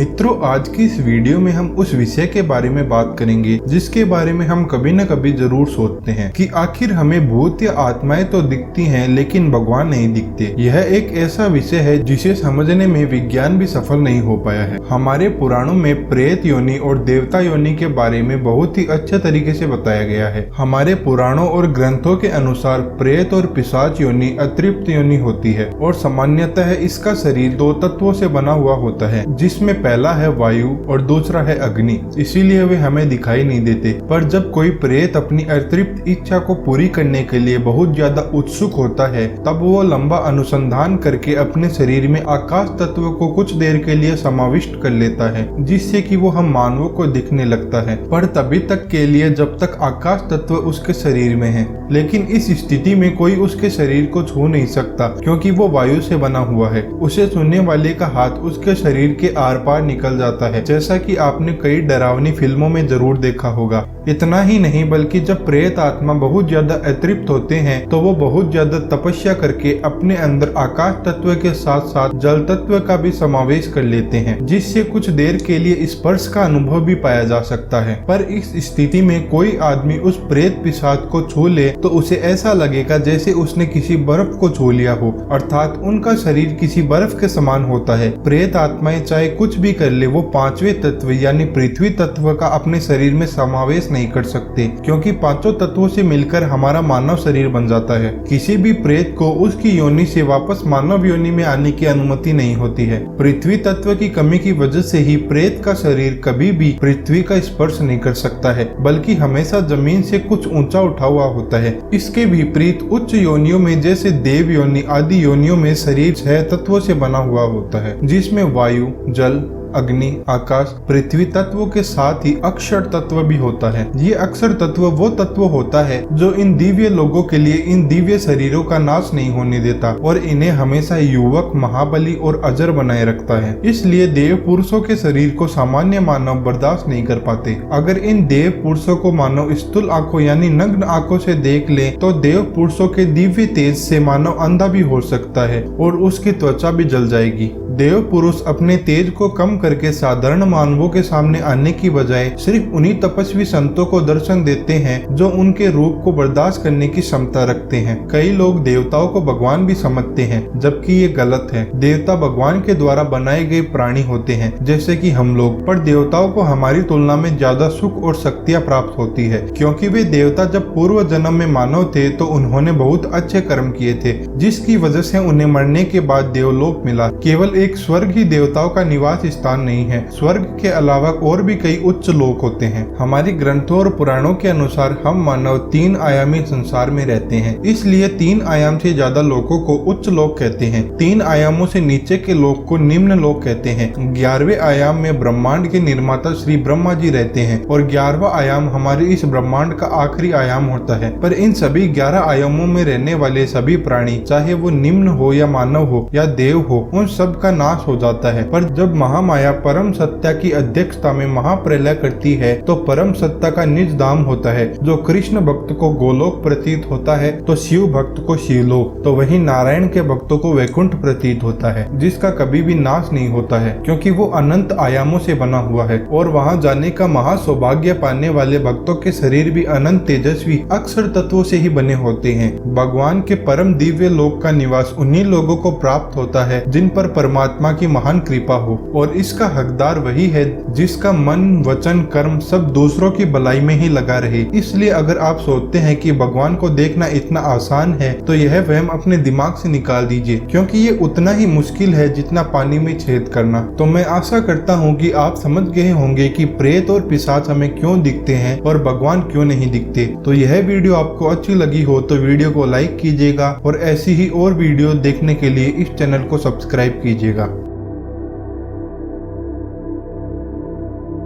मित्रों, आज की इस वीडियो में हम उस विषय के बारे में बात करेंगे जिसके बारे में हम कभी न कभी जरूर सोचते हैं कि आखिर हमें भूत या आत्माएं तो दिखती हैं लेकिन भगवान नहीं दिखते। यह एक ऐसा विषय है जिसे समझने में विज्ञान भी सफल नहीं हो पाया है। हमारे पुराणों में प्रेत योनि और देवता योनि के बारे में बहुत ही अच्छे तरीके से बताया गया है। हमारे पुराणों और ग्रंथों के अनुसार प्रेत और पिशाच योनि अतृप्त योनि होती है और सामान्यतः इसका शरीर दो तत्वों से बना हुआ होता है, जिसमें पहला है वायु और दूसरा है अग्नि। इसीलिए वे हमें दिखाई नहीं देते। पर जब कोई प्रेत अपनी अतृप्त इच्छा को पूरी करने के लिए बहुत ज्यादा उत्सुक होता है, तब वो लंबा अनुसंधान करके अपने शरीर में आकाश तत्व को कुछ देर के लिए समाविष्ट कर लेता है, जिससे कि वो हम मानवों को दिखने लगता है। पर तभी तक के लिए जब तक आकाश तत्व उसके शरीर में है। लेकिन इस स्थिति में कोई उसके शरीर को छू नहीं सकता, क्योंकि वो वायु से बना हुआ है। उसे छूने वाले का हाथ उसके शरीर के आर पार निकल जाता है, जैसा कि आपने कई डरावनी फिल्मों में जरूर देखा होगा। इतना ही नहीं बल्कि जब प्रेत आत्मा बहुत ज्यादा अतृप्त होते हैं तो वो बहुत ज्यादा तपस्या करके अपने अंदर आकाश तत्व के साथ साथ जल तत्व का भी समावेश कर लेते हैं, जिससे कुछ देर के लिए स्पर्श का अनुभव भी पाया जा सकता है। पर इस स्थिति में कोई आदमी उस प्रेत पिशाच को छू ले तो उसे ऐसा लगेगा जैसे उसने किसी बर्फ को छू लिया हो, अर्थात उनका शरीर किसी बर्फ के समान होता है। प्रेत आत्माएं चाहे कुछ भी कर ले, वो पांचवें तत्व यानी पृथ्वी तत्व का अपने शरीर में समावेश नहीं कर सकते, क्योंकि पांचों तत्वों से मिलकर हमारा मानव शरीर बन जाता है। किसी भी प्रेत को उसकी योनि से वापस मानव योनि में आने की अनुमति नहीं होती है। पृथ्वी तत्व की कमी की वजह से ही प्रेत का शरीर कभी भी पृथ्वी का स्पर्श नहीं कर सकता है, बल्कि हमेशा जमीन से कुछ ऊंचा उठा हुआ होता है। इसके विपरीत उच्च योनियों में जैसे देव योनि आदि योनियों में शरीर 6 तत्वों से बना हुआ होता है, जिसमें वायु, जल, अग्नि, आकाश, पृथ्वी तत्वों के साथ ही अक्षर तत्व भी होता है। ये अक्षर तत्व वो तत्व होता है जो इन दिव्य लोगों के लिए इन दिव्य शरीरों का नाश नहीं होने देता और इन्हें हमेशा युवक, महाबली और अजर बनाए रखता है। इसलिए देव पुरुषों के शरीर को सामान्य मानव बर्दाश्त नहीं कर पाते। अगर इन देव पुरुषों को मानव स्थूल आंखों यानी नग्न आंखों से देख ले तो देव पुरुषों के दिव्य तेज से मानव अंधा भी हो सकता है और उसकी त्वचा भी जल जाएगी। देव पुरुष अपने तेज को कम करके साधारण मानवों के सामने आने की बजाय सिर्फ उन्हीं तपस्वी संतों को दर्शन देते हैं जो उनके रूप को बर्दाश्त करने की क्षमता रखते हैं। कई लोग देवताओं को भगवान भी समझते हैं, जबकि ये गलत है। देवता भगवान के द्वारा बनाए गए प्राणी होते हैं, जैसे कि हम लोग। पर देवताओं को हमारी तुलना में ज्यादा सुख और शक्तियाँ प्राप्त होती है, क्योंकि वे देवता जब पूर्व जन्म में मानव थे तो उन्होंने बहुत अच्छे कर्म किए थे, जिसकी वजह से उन्हें मरने के बाद देवलोक मिला। केवल एक स्वर्ग ही देवताओं का निवास स्थान नहीं है। स्वर्ग के अलावा और भी कई उच्च लोक होते हैं। हमारी ग्रंथों और पुराणों के अनुसार हम मानव 3 आयामी संसार में रहते हैं, इसलिए 3 आयाम से ज्यादा लोकों को उच्च लोक कहते हैं। 3 आयामों से नीचे के लोक को निम्न लोक कहते हैं। 11वें आयाम में ब्रह्मांड के निर्माता श्री ब्रह्मा जी रहते हैं और 11वां आयाम हमारे इस ब्रह्मांड का आखिरी आयाम होता है। पर इन सभी 11 आयामों में रहने वाले सभी प्राणी, चाहे वो निम्न हो या मानव हो या देव हो, उन सब का नाश हो जाता है। पर जब महामाया परम सत्ता की अध्यक्षता में महाप्रलय करती है तो परम सत्ता का निज धाम होता है। जो कृष्ण भक्त को गोलोक प्रतीत होता है तो शिव भक्त को शिवलोक, तो वही नारायण के भक्तों को वैकुंठ प्रतीत होता है, जिसका कभी भी नाश नहीं होता है, क्योंकि वो अनंत आयामों से बना हुआ है। और वहाँ जाने का महासौभाग्य पाने वाले भक्तों के शरीर भी अनंत तेजस्वी अक्षर तत्वों से ही बने होते हैं। भगवान के परम दिव्य लोक का निवास उन्हीं लोगों को प्राप्त होता है जिन पर परमात्मा की महान कृपा हो, और इसका हकदार वही है जिसका मन, वचन, कर्म सब दूसरों की भलाई में ही लगा रहे। इसलिए अगर आप सोचते हैं कि भगवान को देखना इतना आसान है तो यह वहम अपने दिमाग से निकाल दीजिए, क्योंकि ये उतना ही मुश्किल है जितना पानी में छेद करना। तो मैं आशा करता हूँ कि आप समझ गए होंगे कि प्रेत और पिशाच हमें क्यों दिखते हैं और भगवान क्यों नहीं दिखते। तो यह वीडियो आपको अच्छी लगी हो तो वीडियो को लाइक कीजिएगा और ऐसी ही और वीडियो देखने के लिए इस चैनल को सब्सक्राइब कीजिएगा।